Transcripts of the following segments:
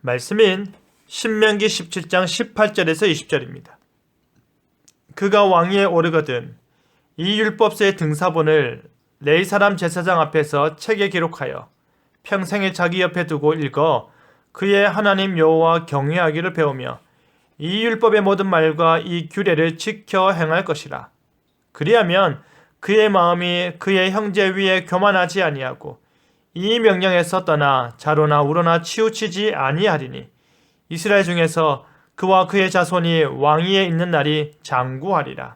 말씀인 신명기 17장 18절에서 20절입니다. 그가 왕위에 오르거든 이 율법서의 등사본을 레위 사람 제사장 앞에서 책에 기록하여 평생에 자기 옆에 두고 읽어 그의 하나님 여호와 경외하기를 배우며 이 율법의 모든 말과 이 규례를 지켜 행할 것이라. 그리하면 그의 마음이 그의 형제 위에 교만하지 아니하고 이 명령에서 떠나 좌로나 우로나 치우치지 아니하리니 이스라엘 중에서 그와 그의 자손이 왕위에 있는 날이 장구하리라.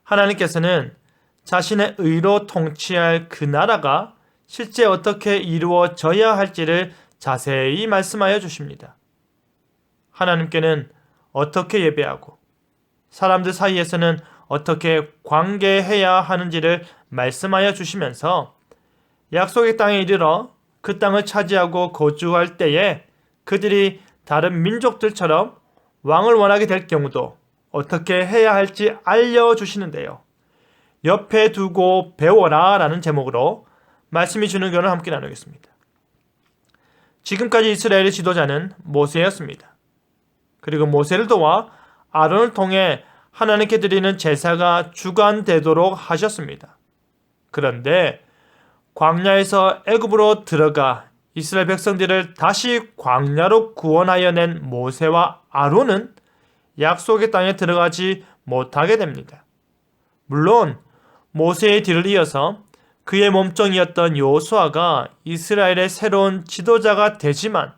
하나님께서는 자신의 의로 통치할 그 나라가 실제 어떻게 이루어져야 할지를 자세히 말씀하여 주십니다. 하나님께는 어떻게 예배하고 사람들 사이에서는 어떻게 관계해야 하는지를 말씀하여 주시면서 약속의 땅에 이르러 그 땅을 차지하고 거주할 때에 그들이 다른 민족들처럼 왕을 원하게 될 경우도 어떻게 해야 할지 알려주시는데요. 옆에 두고 배워라 라는 제목으로 말씀이 주는 교훈을 함께 나누겠습니다. 지금까지 이스라엘의 지도자는 모세였습니다. 그리고 모세를 도와 아론을 통해 하나님께 드리는 제사가 주관되도록 하셨습니다. 그런데 광야에서 애굽으로 들어가 이스라엘 백성들을 다시 광야로 구원하여 낸 모세와 아론은 약속의 땅에 들어가지 못하게 됩니다. 물론 모세의 뒤를 이어서 그의 몸종이었던 여호수아가 이스라엘의 새로운 지도자가 되지만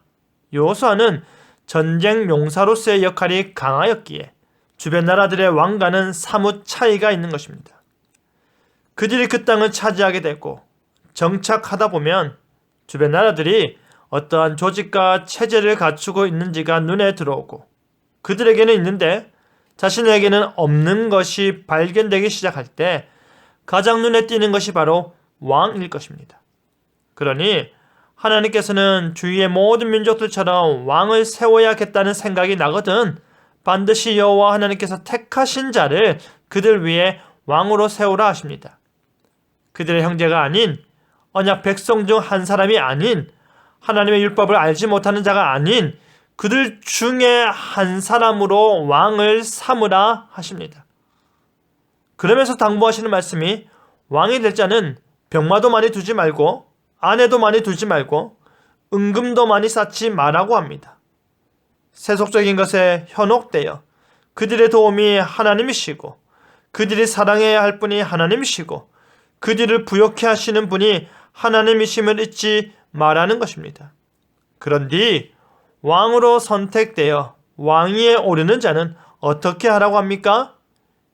여호수아는 전쟁 용사로서의 역할이 강하였기에 주변 나라들의 왕과는 사뭇 차이가 있는 것입니다. 그들이 그 땅을 차지하게 되고 정착하다 보면 주변 나라들이 어떠한 조직과 체제를 갖추고 있는지가 눈에 들어오고 그들에게는 있는데 자신에게는 없는 것이 발견되기 시작할 때 가장 눈에 띄는 것이 바로 왕일 것입니다. 그러니 하나님께서는 주위의 모든 민족들처럼 왕을 세워야겠다는 생각이 나거든 반드시 여호와 하나님께서 택하신 자를 그들 위에 왕으로 세우라 하십니다. 그들의 형제가 아닌 언약 백성 중 한 사람이 아닌 하나님의 율법을 알지 못하는 자가 아닌 그들 중에 한 사람으로 왕을 삼으라 하십니다. 그러면서 당부하시는 말씀이 왕이 될 자는 병마도 많이 두지 말고 아내도 많이 두지 말고 은금도 많이 쌓지 말라고 합니다. 세속적인 것에 현혹되어 그들의 도움이 하나님이시고 그들이 사랑해야 할 분이 하나님이시고 그들을 부욕해 하시는 분이 하나님이심을 잊지 말라는 것입니다. 그런데 왕으로 선택되어 왕위에 오르는 자는 어떻게 하라고 합니까?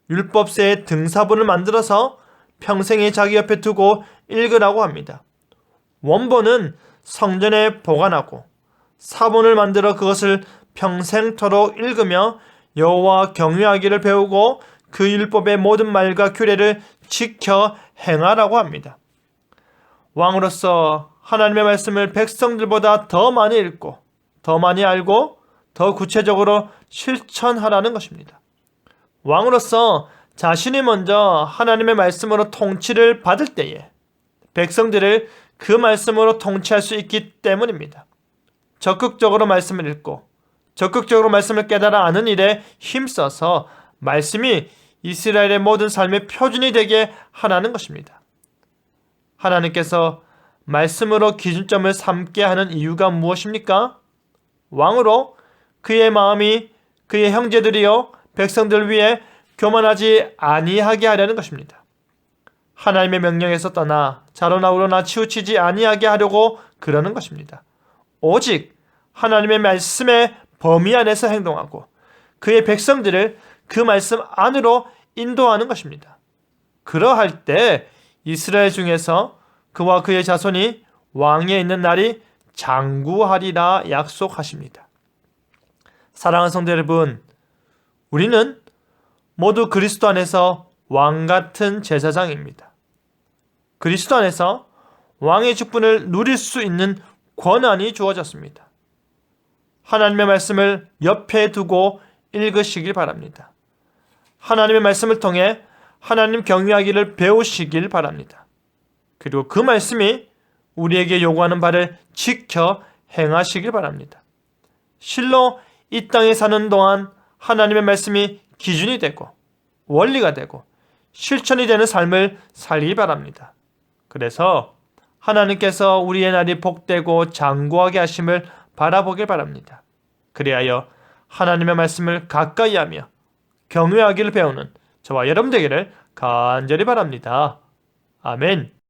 율법서의 등사본을 만들어서 평생에 자기 옆에 두고 읽으라고 합니다. 원본은 성전에 보관하고 사본을 만들어 그것을 평생토록 읽으며 여호와 경외하기를 배우고 그 율법의 모든 말과 규례를 지켜 행하라고 합니다. 왕으로서 하나님의 말씀을 백성들보다 더 많이 읽고 더 많이 알고 더 구체적으로 실천하라는 것입니다. 왕으로서 자신이 먼저 하나님의 말씀으로 통치를 받을 때에 백성들을 그 말씀으로 통치할 수 있기 때문입니다. 적극적으로 말씀을 읽고 적극적으로 말씀을 깨달아 아는 일에 힘써서 말씀이 이스라엘의 모든 삶의 표준이 되게 하라는 것입니다. 하나님께서 말씀으로 기준점을 삼게 하는 이유가 무엇입니까? 왕으로 그의 마음이 그의 형제들이요 백성들 위해 교만하지 아니하게 하려는 것입니다. 하나님의 명령에서 떠나 좌로나 우로나 치우치지 아니하게 하려고 그러는 것입니다. 오직 하나님의 말씀의 범위 안에서 행동하고 그의 백성들을 그 말씀 안으로 인도하는 것입니다. 그러할 때 이스라엘 중에서 그와 그의 자손이 왕위에 있는 날이 장구하리라 약속하십니다. 사랑하는 성도 여러분, 우리는 모두 그리스도 안에서 왕같은 제사장입니다. 그리스도 안에서 왕의 직분을 누릴 수 있는 권한이 주어졌습니다. 하나님의 말씀을 옆에 두고 읽으시길 바랍니다. 하나님의 말씀을 통해 하나님 경외하기를 배우시길 바랍니다. 그리고 그 말씀이 우리에게 요구하는 바를 지켜 행하시길 바랍니다. 실로 이 땅에 사는 동안 하나님의 말씀이 기준이 되고 원리가 되고 실천이 되는 삶을 살기 바랍니다. 그래서 하나님께서 우리의 날이 복되고 장구하게 하심을 바라보길 바랍니다. 그리하여 하나님의 말씀을 가까이 하며 경외하기를 배우는 저와 여러분 되기를 간절히 바랍니다. 아멘.